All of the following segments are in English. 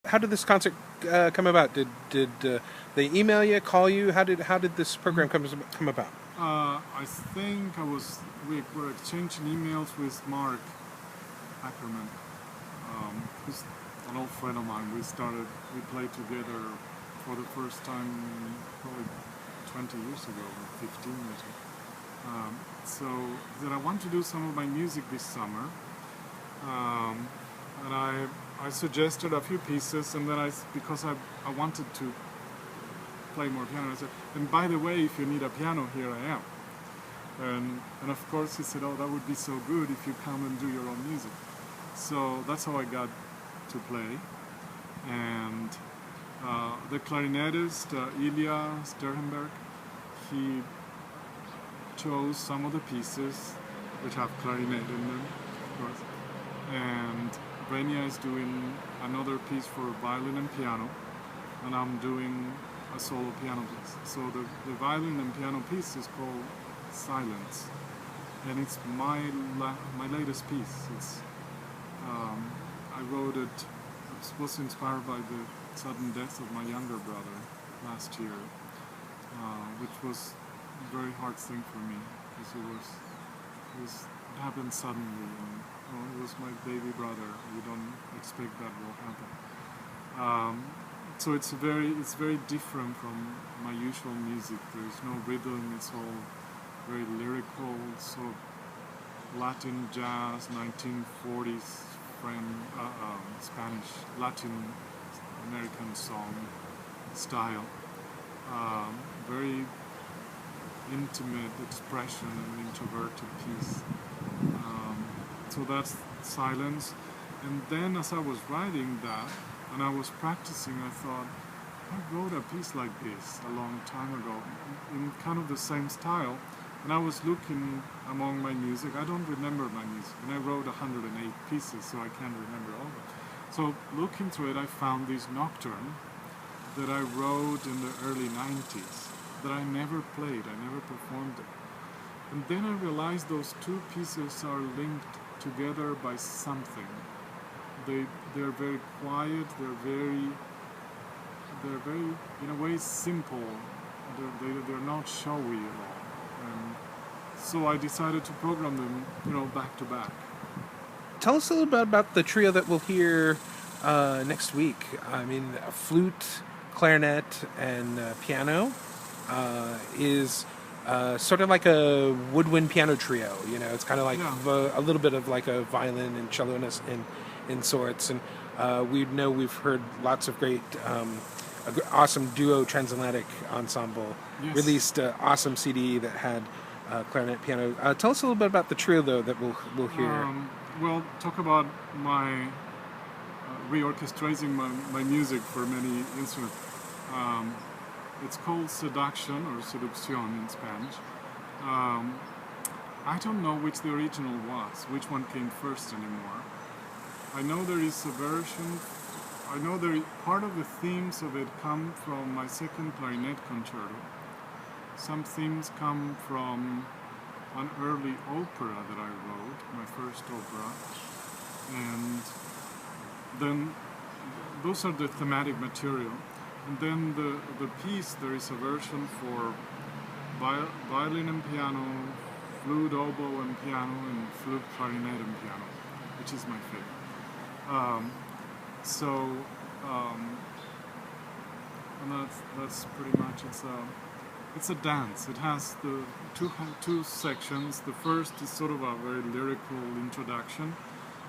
how did this concert come about? Did they email you, call you? How did this program come about? I think we were exchanging emails with Mark Ackerman, who's an old friend of mine. We played together for the first time probably 20 years ago, or 15 years ago. So that I want to do some of my music this summer, and I suggested a few pieces, and then because I wanted to play more piano, I said, and by the way, if you need a piano, here I am. And of course he said, oh, that would be so good if you come and do your own music. So that's how I got to play. And the clarinetist, Ilya Sterhenberg, he chose some of the pieces which have clarinet in them, of course. And Venia is doing another piece for violin and piano, and I'm doing a solo piano piece. So the violin and piano piece is called Silence, and it's my latest piece. I wrote it. It was inspired by the sudden death of my younger brother last year, which was a very hard thing for me because it happened suddenly, and it was my baby brother. You don't expect that will happen. So it's very different from my usual music. There's no rhythm. It's all very lyrical, sort of Latin jazz, 1940s Spanish, Latin American song style. Very intimate expression and introverted piece. So that's Silence. And then as I was writing that, and I was practicing, I thought, I wrote a piece like this a long time ago, in kind of the same style. And I was looking among my music. I don't remember my music, and I wrote 108 pieces, so I can't remember all of it. So looking through it, I found this nocturne that I wrote in the early 90s that I never played, I never performed it. And then I realized those two pieces are linked together by something. They're very quiet, they're very in a way simple. They're not showy at all. And so I decided to program them, back to back. Tell us a little bit about the trio that we'll hear next week. I mean, a flute, clarinet, and piano is sort of like a woodwind piano trio. It's kind of like a little bit of like a violin and cello in sorts. And we've heard lots of great, awesome duo transatlantic ensemble. Yes. Released an awesome CD that had clarinet, piano. Tell us a little bit about the trio, though, that we'll hear. Well, talk about my reorchestrating my music for many instruments. It's called Seduction or Seducción in Spanish. I don't know which the original was, which one came first anymore. I know there is a version. I know part of the themes of it come from my second clarinet concerto. Some themes come from an early opera that I wrote, my first opera, and then those are the thematic material. And then the piece, there is a version for violin and piano, flute, oboe and piano, and flute, clarinet and piano, which is my favorite. And that's pretty much it's a dance. It has the two sections. The first is sort of a very lyrical introduction,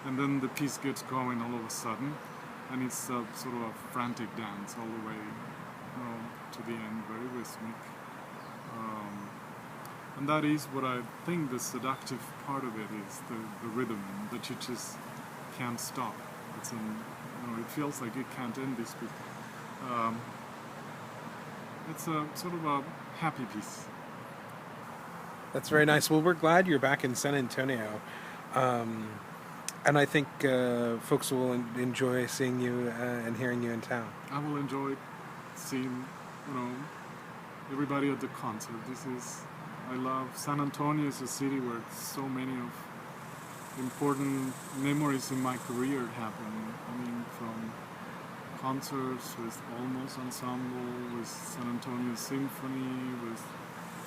and then the piece gets going all of a sudden, and it's sort of a frantic dance all the way to the end, very rhythmic. And that is what I think the seductive part of it is, the rhythm that you just can't stop. It feels like it can't end this piece. It's a sort of a happy piece. That's very nice. Well, we're glad you're back in San Antonio. And I think folks will enjoy seeing you and hearing you in town. I will enjoy seeing, everybody at the concert. I love San Antonio. Is a city where so many of important memories in my career happened. I mean, from concerts with Olmos Ensemble, with San Antonio Symphony, with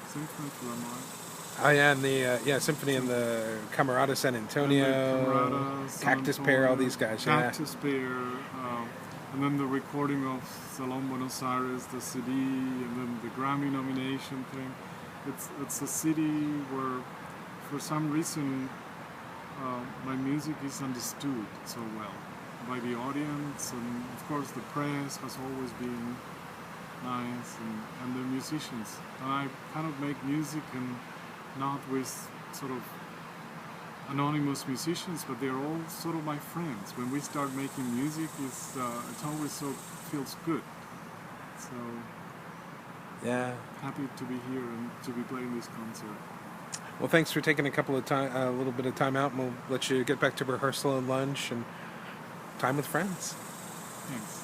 Symphony Philharmonic. Oh yeah, and the symphony in the Camerata San Antonio, And the Camerata, San Cactus Pear, all Antonio, these guys. Cactus Pear, and then the recording of Salon Buenos Aires, the CD, and then the Grammy nomination thing. It's a city where, for some reason, my music is understood so well by the audience, and of course the press has always been nice, and the musicians. And I kind of make music and not with sort of anonymous musicians, but they're all sort of my friends. When we start making music, it's always so feels good. So Yeah. happy to be here and to be playing this concert. Well, thanks for taking a little bit of time out, and we'll let you get back to rehearsal and lunch and time with friends. Thanks.